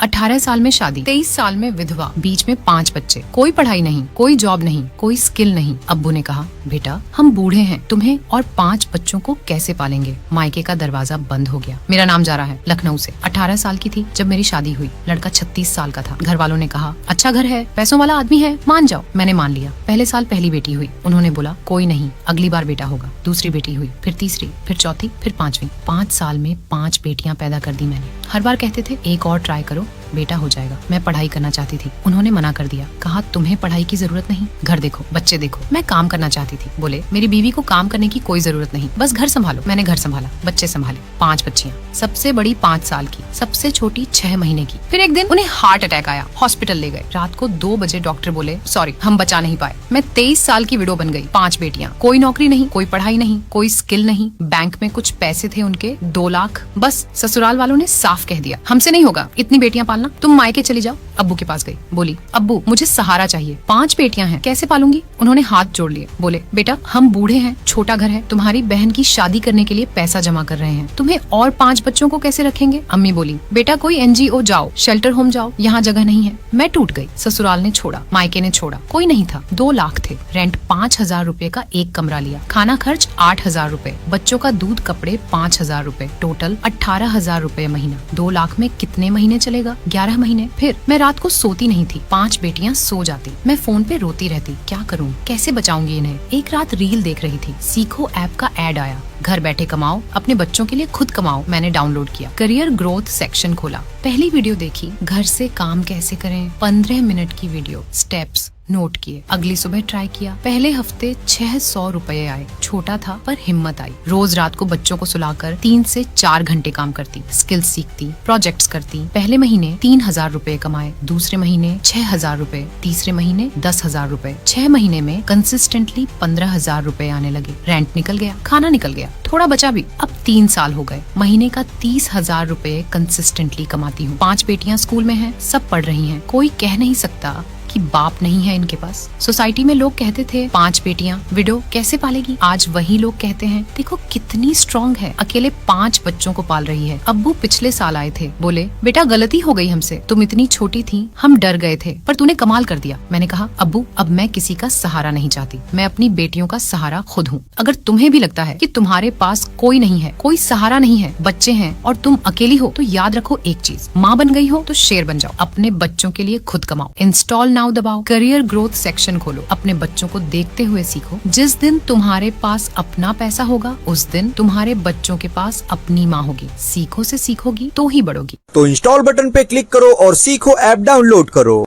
18 साल में शादी, 23 साल में विधवा, बीच में 5 बच्चे, कोई पढ़ाई नहीं, कोई जॉब नहीं, कोई स्किल नहीं। अब्बू ने कहा, बेटा हम बूढ़े हैं, तुम्हें और 5 बच्चों को कैसे पालेंगे। मायके का दरवाजा बंद हो गया। मेरा नाम जारा है, लखनऊ से। 18 साल की थी जब मेरी शादी हुई। लड़का 36 साल का था। घर वालों ने कहा, अच्छा घर है, पैसों वाला आदमी है, मान जाओ। मैंने मान लिया। पहले साल पहली बेटी हुई। उन्होंने बोला, कोई नहीं, अगली बार बेटा होगा। दूसरी बेटी हुई, फिर तीसरी, फिर चौथी, फिर 5वीं। 5 साल में 5 बेटियां पैदा कर दी मैंने। हर बार कहते थे, एक और ट्राई करो, बेटा हो जाएगा। मैं पढ़ाई करना चाहती थी। उन्होंने मना कर दिया। कहा, तुम्हें पढ़ाई की जरूरत नहीं, घर देखो, बच्चे देखो। मैं काम करना चाहती थी। बोले, मेरी बीवी को काम करने की कोई जरूरत नहीं, बस घर संभालो। मैंने घर संभाला, बच्चे संभाले। 5 बच्चियां, सबसे बड़ी 5 साल की, सबसे छोटी 6 महीने की। फिर एक दिन उन्हें हार्ट अटैक आया, हॉस्पिटल ले गए। रात को 2 बजे डॉक्टर बोले, सॉरी, हम बचा नहीं पाए। मैं 23 साल की विडो बन गई। 5 बेटियां, कोई नौकरी नहीं, कोई पढ़ाई नहीं, कोई स्किल नहीं। बैंक में कुछ पैसे थे उनके, 2 लाख। बस ससुराल वालों ने साफ कह दिया, हमसे नहीं होगा इतनी बेटियां पालना, तुम मायके चली जाओ। अब्बू के पास गई। बोली, अब्बू मुझे सहारा चाहिए, 5 बेटियां हैं, कैसे पालूंगी। उन्होंने हाथ जोड़ लिए। बोले, बेटा हम बूढ़े हैं, छोटा घर है, तुम्हारी बहन की शादी करने के लिए पैसा जमा कर रहे हैं, तुम्हें और 5 बच्चों को कैसे रखेंगे। अम्मी बोली, बेटा कोई NGO जाओ, शेल्टर होम जाओ, यहाँ जगह नहीं है। मैं टूट गई। ससुराल ने छोड़ा, मायके ने छोड़ा, कोई नहीं था। 2 लाख थे। रेंट 5,000 रुपए का एक कमरा लिया। खाना खर्च 8,000 रुपए, बच्चों का दूध कपड़े 5,000 रुपए, टोटल 18,000 रुपए महीना। 2 लाख में कितने महीने चलेगा। 11 महीने। फिर मैं रात को सोती नहीं थी। 5 बेटियां सो जाती, मैं फोन पे रोती रहती, क्या करूं, कैसे बचाऊंगी इन्हें। एक रात रील देख रही थी, सीखो ऐप का ऐड आया, घर बैठे कमाओ, अपने बच्चों के लिए खुद कमाओ। मैंने डाउनलोड किया, करियर ग्रोथ सेक्शन खोला, पहली वीडियो देखी, घर से काम कैसे करें, 15 मिनट की वीडियो, स्टेप्स नोट किए। अगली सुबह ट्राई किया। पहले हफ्ते 600 रुपए आए। छोटा था पर हिम्मत आई। रोज रात को बच्चों को सुलाकर 3 से 4 घंटे काम करती, स्किल्स सीखती, प्रोजेक्ट्स करती। पहले महीने 3,000 रुपए कमाए, दूसरे महीने 6,000 रुपए, तीसरे महीने 10,000 रुपए। 6 महीने में कंसिस्टेंटली 15,000 रुपए आने लगे। रेंट निकल गया, खाना निकल गया, थोड़ा बचा भी। अब 3 साल हो गए। महीने का 30,000 रुपए कंसिस्टेंटली कमाती हूँ। 5 बेटियां स्कूल में हैं, सब पढ़ रही हैं। कोई कह नहीं सकता कि बाप नहीं है इनके पास। सोसाइटी में लोग कहते थे, 5 बेटियां, विडो कैसे पालेगी। आज वही लोग कहते हैं, देखो कितनी स्ट्रॉन्ग है, अकेले 5 बच्चों को पाल रही है। अब्बू पिछले साल आए थे। बोले, बेटा गलती हो गई हमसे, तुम इतनी छोटी थी, हम डर गए थे, पर तूने कमाल कर दिया। मैंने कहा, अब्बू अब मैं किसी का सहारा नहीं चाहती, मैं अपनी बेटियों का सहारा खुद हूँ। अगर तुम्हें भी लगता है कि तुम्हारे पास कोई नहीं है, कोई सहारा नहीं है, बच्चे हैं और तुम अकेली हो, तो याद रखो एक चीज, माँ बन गई हो तो शेर बन जाओ, अपने बच्चों के लिए खुद कमाओ। इंस्टॉल नाउ दबाओ, करियर ग्रोथ सेक्शन खोलो, अपने बच्चों को देखते हुए सीखो। जिस दिन तुम्हारे पास अपना पैसा होगा, उस दिन तुम्हारे बच्चों के पास अपनी माँ होगी। सीखो से सीखोगी तो ही बढ़ोगी। तो इंस्टॉल बटन पे क्लिक करो और सीखो ऐप डाउनलोड करो।